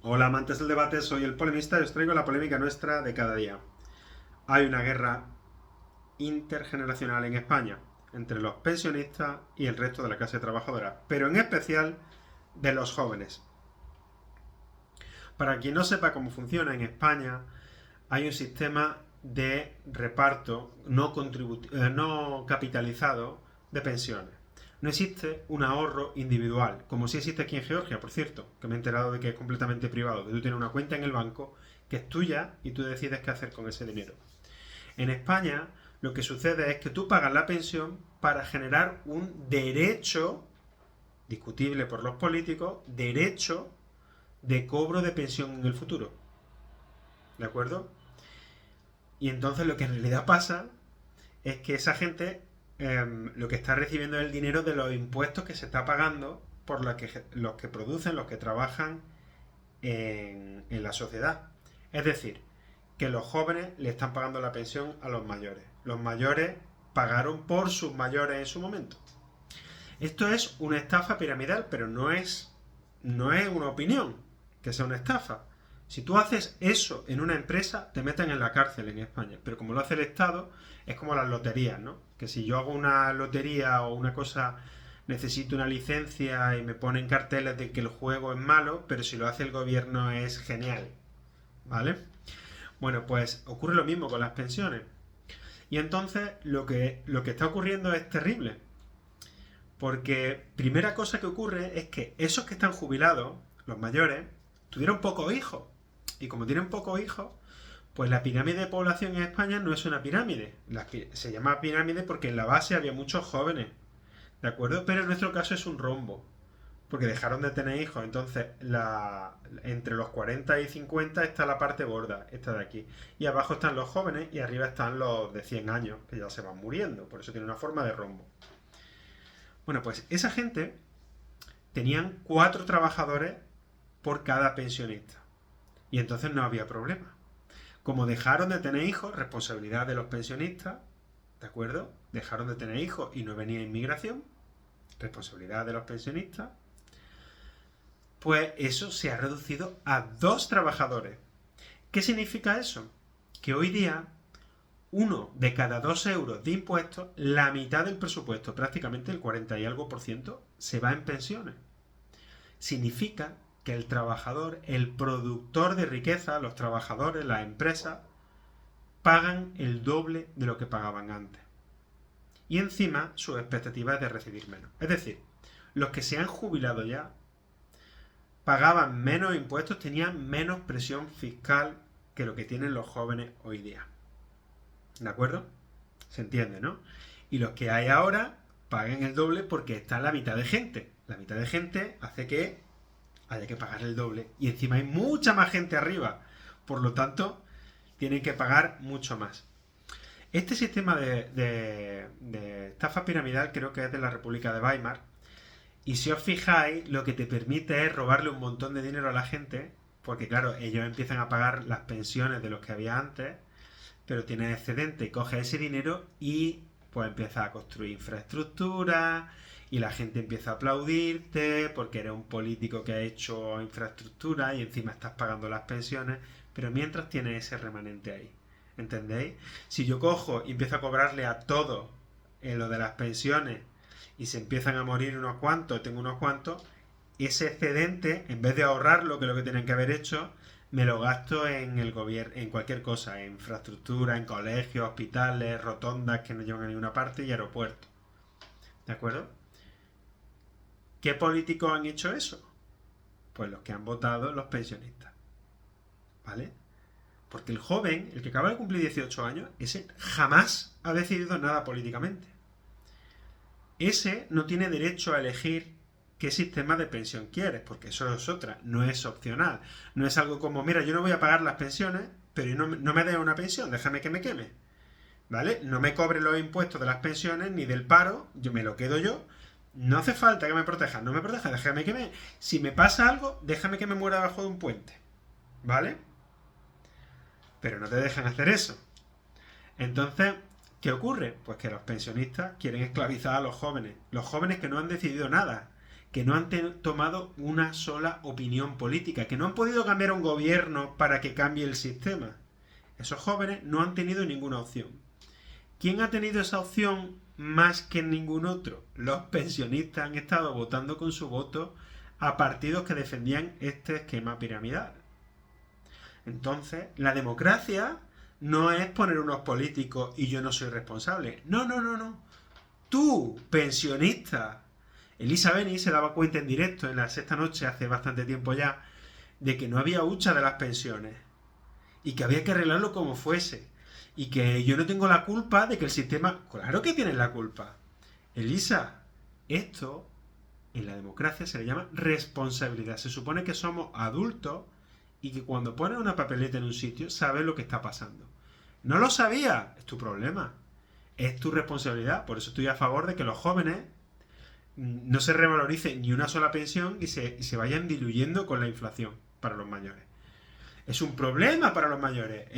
Hola amantes del debate, soy el polemista y os traigo la polémica nuestra de cada día. Hay una guerra intergeneracional en España entre los pensionistas y el resto de la clase trabajadora, pero en especial de los jóvenes. Para quien no sepa cómo funciona en España, hay un sistema de reparto no capitalizado de pensiones. No existe un ahorro individual, como sí existe aquí en Georgia, por cierto, que me he enterado de que es completamente privado, que tú tienes una cuenta en el banco que es tuya y tú decides qué hacer con ese dinero. En España lo que sucede es que tú pagas la pensión para generar un derecho, discutible por los políticos, derecho de cobro de pensión en el futuro. ¿De acuerdo? Y entonces lo que en realidad pasa es que esa gente lo que está recibiendo es el dinero de los impuestos que se está pagando por los que producen, los que trabajan en la sociedad. Es decir, que los jóvenes le están pagando la pensión a los mayores. Los mayores pagaron por sus mayores en su momento. Esto es una estafa piramidal, pero no es una opinión que sea una estafa. Si tú haces eso en una empresa, te meten en la cárcel en España. Pero como lo hace el Estado, es como las loterías, ¿no? Que si yo hago una lotería o una cosa, necesito una licencia y me ponen carteles de que el juego es malo, pero si lo hace el gobierno es genial. ¿Vale? Bueno, pues ocurre lo mismo con las pensiones. Y entonces lo que está ocurriendo es terrible. Porque primera cosa que ocurre es que esos que están jubilados, los mayores, tuvieron pocos hijos. Y como tienen pocos hijos, pues la pirámide de población en España no es una pirámide. Se llama pirámide porque en la base había muchos jóvenes. ¿De acuerdo? Pero en nuestro caso es un rombo. Porque dejaron de tener hijos. Entonces, entre los 40 y 50 está la parte gorda, esta de aquí. Y abajo están los jóvenes y arriba están los de 100 años, que ya se van muriendo. Por eso tiene una forma de rombo. Bueno, pues esa gente tenían 4 trabajadores por cada pensionista. Y entonces no había problema. Como dejaron de tener hijos, responsabilidad de los pensionistas, ¿de acuerdo? Dejaron de tener hijos y no venía inmigración, responsabilidad de los pensionistas, pues eso se ha reducido a 2 trabajadores. ¿Qué significa eso? Que hoy día uno de cada 2 euros de impuestos, la mitad del presupuesto, prácticamente el 40 y algo por ciento, se va en pensiones. Significa que el trabajador, el productor de riqueza, los trabajadores, las empresas, pagan el doble de lo que pagaban antes. Y encima su expectativa es de recibir menos. Es decir, los que se han jubilado ya pagaban menos impuestos, tenían menos presión fiscal que lo que tienen los jóvenes hoy día. ¿De acuerdo? Se entiende, ¿no? Y los que hay ahora pagan el doble porque está la mitad de gente. La mitad de gente hace que haya que pagar el doble. Y encima hay mucha más gente arriba. Por lo tanto, tienen que pagar mucho más. Este sistema de estafa piramidal creo que es de la República de Weimar. Y si os fijáis, lo que te permite es robarle un montón de dinero a la gente. Porque claro, ellos empiezan a pagar las pensiones de los que había antes, pero tienes excedente y coges ese dinero y pues empiezas a construir infraestructura y la gente empieza a aplaudirte porque eres un político que ha hecho infraestructura y encima estás pagando las pensiones, pero mientras tienes ese remanente ahí. ¿Entendéis? Si yo cojo y empiezo a cobrarle a todos lo de las pensiones y se empiezan a morir unos cuantos, tengo unos cuantos, ese excedente, en vez de ahorrarlo, que es lo que tienen que haber hecho, me lo gasto en el gobierno, en cualquier cosa, en infraestructura, en colegios, hospitales, rotondas que no llevan a ninguna parte y aeropuertos. ¿De acuerdo? ¿Qué políticos han hecho eso? Pues los que han votado los pensionistas. ¿Vale? Porque el joven, el que acaba de cumplir 18 años, ese jamás ha decidido nada políticamente. Ese no tiene derecho a elegir qué sistema de pensión quieres, porque eso es otra, no es opcional. No es algo como, mira, yo no voy a pagar las pensiones, pero no me des una pensión, déjame que me queme. ¿Vale? No me cobre los impuestos de las pensiones ni del paro, yo me lo quedo yo. No hace falta que me proteja, no me proteja, déjame que me... Si me pasa algo, déjame que me muera bajo de un puente. ¿Vale? Pero no te dejan hacer eso. Entonces, ¿qué ocurre? Pues que los pensionistas quieren esclavizar a los jóvenes que no han decidido nada, que no han tomado una sola opinión política, que no han podido cambiar un gobierno para que cambie el sistema. Esos jóvenes no han tenido ninguna opción. ¿Quién ha tenido esa opción más que ningún otro? Los pensionistas han estado votando con su voto a partidos que defendían este esquema piramidal. Entonces, la democracia no es poner unos políticos y yo no soy responsable. No, no, no, no. Tú, pensionista. Elisa Beni se daba cuenta en directo en la Sexta Noche hace bastante tiempo ya de que no había hucha de las pensiones y que había que arreglarlo como fuese y que yo no tengo la culpa de que el sistema... Claro que tienes la culpa. Elisa, esto en la democracia se le llama responsabilidad. Se supone que somos adultos y que cuando pones una papeleta en un sitio sabes lo que está pasando. ¿No lo sabía? Es tu problema. Es tu responsabilidad. Por eso estoy a favor de que los jóvenes no se revalorice ni una sola pensión y se vayan diluyendo con la inflación para los mayores. Es un problema para los mayores.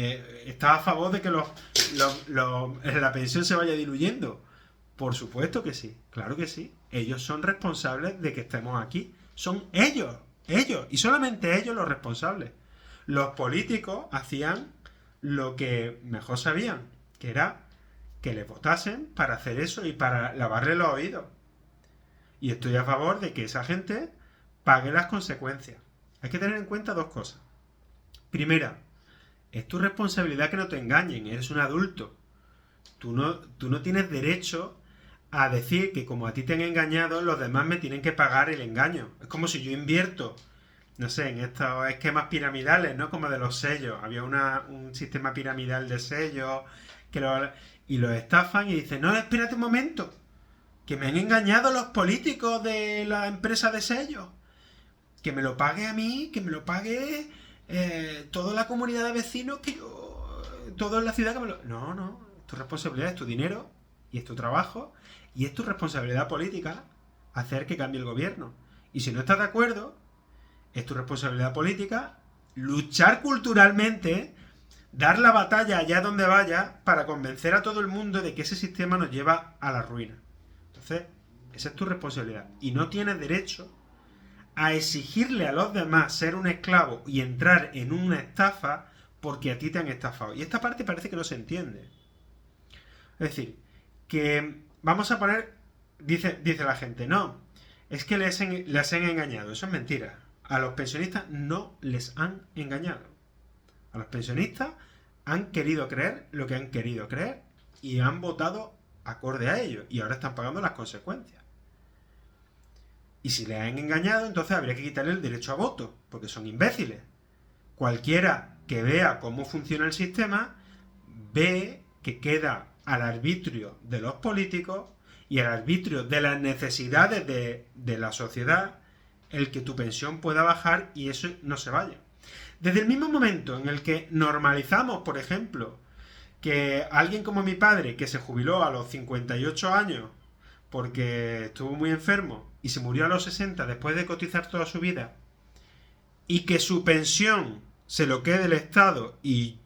¿Estás a favor de que la pensión se vaya diluyendo? Por supuesto que sí, claro que sí. Ellos son responsables de que estemos aquí. Son ellos, y solamente ellos los responsables. Los políticos hacían lo que mejor sabían, que era que les votasen para hacer eso y para lavarle los oídos. Y estoy a favor de que esa gente pague las consecuencias. Hay que tener en cuenta dos cosas. Primera, es tu responsabilidad que no te engañen, eres un adulto. Tú no tienes derecho a decir que como a ti te han engañado, los demás me tienen que pagar el engaño. Es como si yo invierto, no sé, en estos esquemas piramidales, ¿no? Como de los sellos. Había un sistema piramidal de sellos y los estafan y dicen, no, espérate un momento, que me han engañado los políticos de la empresa de sellos. Que me lo pague a mí, que me lo pague toda la comunidad de vecinos, todo en la ciudad que me lo... No, no, es tu responsabilidad, es tu dinero y es tu trabajo y es tu responsabilidad política hacer que cambie el gobierno. Y si no estás de acuerdo, es tu responsabilidad política luchar culturalmente, dar la batalla allá donde vaya para convencer a todo el mundo de que ese sistema nos lleva a la ruina. Entonces, esa es tu responsabilidad. Y no tienes derecho a exigirle a los demás ser un esclavo y entrar en una estafa porque a ti te han estafado. Y esta parte parece que no se entiende. Es decir, que vamos a poner, dice la gente, no, es que les han engañado. Eso es mentira. A los pensionistas no les han engañado. A los pensionistas han querido creer lo que han querido creer y han votado acorde a ello. Y ahora están pagando las consecuencias. Y si le han engañado, entonces habría que quitarle el derecho a voto, porque son imbéciles. Cualquiera que vea cómo funciona el sistema, ve que queda al arbitrio de los políticos y al arbitrio de las necesidades de la sociedad el que tu pensión pueda bajar y eso no se vaya. Desde el mismo momento en el que normalizamos, por ejemplo, que alguien como mi padre, que se jubiló a los 58 años, porque estuvo muy enfermo y se murió a los 60 después de cotizar toda su vida, y que su pensión se lo quede el Estado y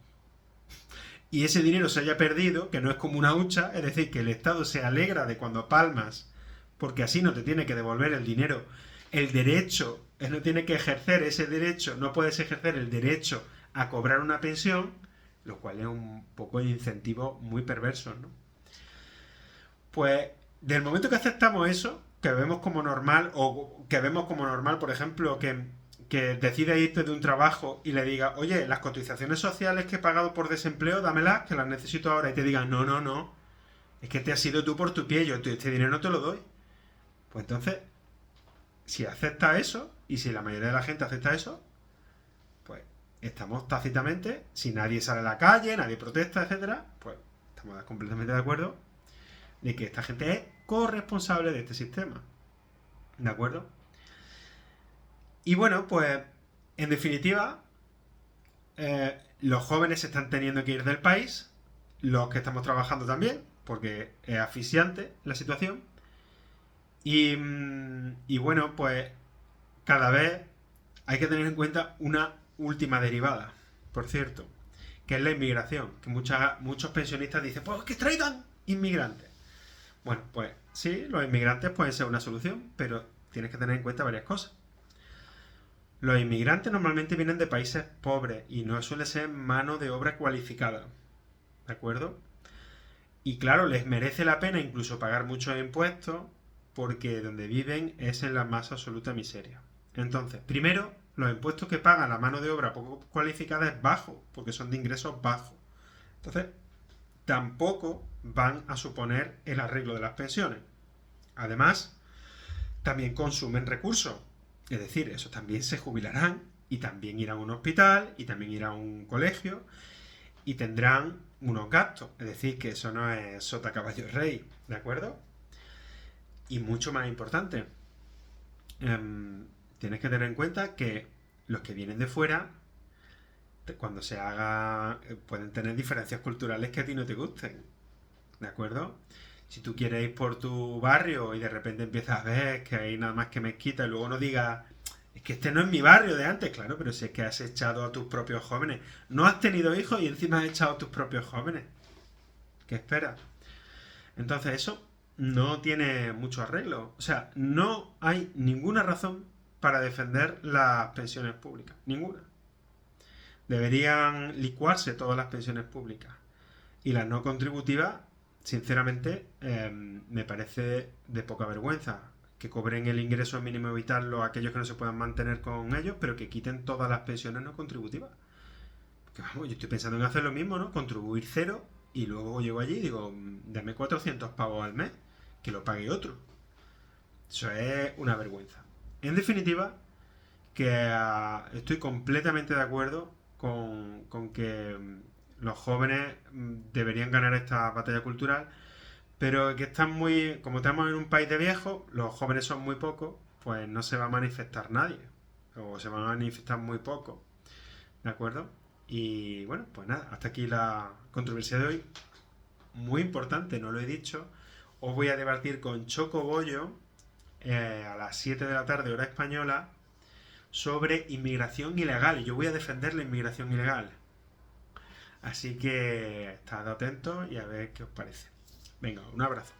ese dinero se haya perdido, que no es como una hucha, es decir, que el Estado se alegra de cuando palmas, porque así no te tiene que devolver el dinero. El derecho, no tiene que ejercer ese derecho, no puedes ejercer el derecho a cobrar una pensión, lo cual es un poco de incentivo muy perverso, ¿no? Pues del momento que aceptamos eso, que vemos como normal, o que vemos como normal, por ejemplo, que decide irte de un trabajo y le diga, oye, las cotizaciones sociales que he pagado por desempleo, dámelas, que las necesito ahora, y te diga, no, no, no, es que te has ido tú por tu pie, yo este dinero no te lo doy. Pues entonces, si acepta eso, y si la mayoría de la gente acepta eso, pues estamos tácitamente, si nadie sale a la calle, nadie protesta, etcétera, pues estamos completamente de acuerdo de que esta gente es corresponsable de este sistema. ¿De acuerdo? Y bueno, pues en definitiva, los jóvenes se están teniendo que ir del país, los que estamos trabajando también, porque es asfixiante la situación. Y bueno, pues cada vez hay que tener en cuenta una última derivada, por cierto, que es la inmigración, que muchos pensionistas dicen, pues que traigan inmigrantes. Bueno, pues sí, los inmigrantes pueden ser una solución, pero tienes que tener en cuenta varias cosas. Los inmigrantes normalmente vienen de países pobres y no suele ser mano de obra cualificada, ¿de acuerdo? Y claro, les merece la pena incluso pagar muchos impuestos porque donde viven es en la más absoluta miseria. Entonces, primero, los impuestos que paga la mano de obra poco cualificada es bajo, porque son de ingresos bajos. Entonces, tampoco van a suponer el arreglo de las pensiones. Además, también consumen recursos. Es decir, eso también se jubilarán y también irán a un hospital y también irán a un colegio y tendrán unos gastos. Es decir, que eso no es sota caballo rey, ¿de acuerdo? Y mucho más importante, tienes que tener en cuenta que los que vienen de fuera, cuando se haga, pueden tener diferencias culturales que a ti no te gusten, ¿de acuerdo? Si tú quieres ir por tu barrio y de repente empiezas a ver que hay nada más que mezquita y luego no digas, es que este no es mi barrio de antes, claro, pero si es que has echado a tus propios jóvenes. No has tenido hijos y encima has echado a tus propios jóvenes. ¿Qué esperas? Entonces eso no tiene mucho arreglo. O sea, no hay ninguna razón para defender las pensiones públicas. Ninguna. Deberían licuarse todas las pensiones públicas. Y las no contributivas, sinceramente, me parece de poca vergüenza. Que cobren el ingreso mínimo vital aquellos que no se puedan mantener con ellos, pero que quiten todas las pensiones no contributivas. Porque vamos, yo estoy pensando en hacer lo mismo, ¿no? Contribuir cero y luego llego allí y digo, dame 400 pavos al mes, que lo pague otro. Eso es una vergüenza. En definitiva, que estoy completamente de acuerdo con que los jóvenes deberían ganar esta batalla cultural, pero que están muy, como estamos en un país de viejos, los jóvenes son muy pocos, pues no se va a manifestar nadie, o se van a manifestar muy poco, ¿de acuerdo? Y bueno, pues nada, hasta aquí la controversia de hoy, muy importante, no lo he dicho, os voy a debatir con Choco Bollo a las 7 de la tarde, hora española, sobre inmigración ilegal, y yo voy a defender la inmigración ilegal. Así que estad atentos y a ver qué os parece. Venga, un abrazo.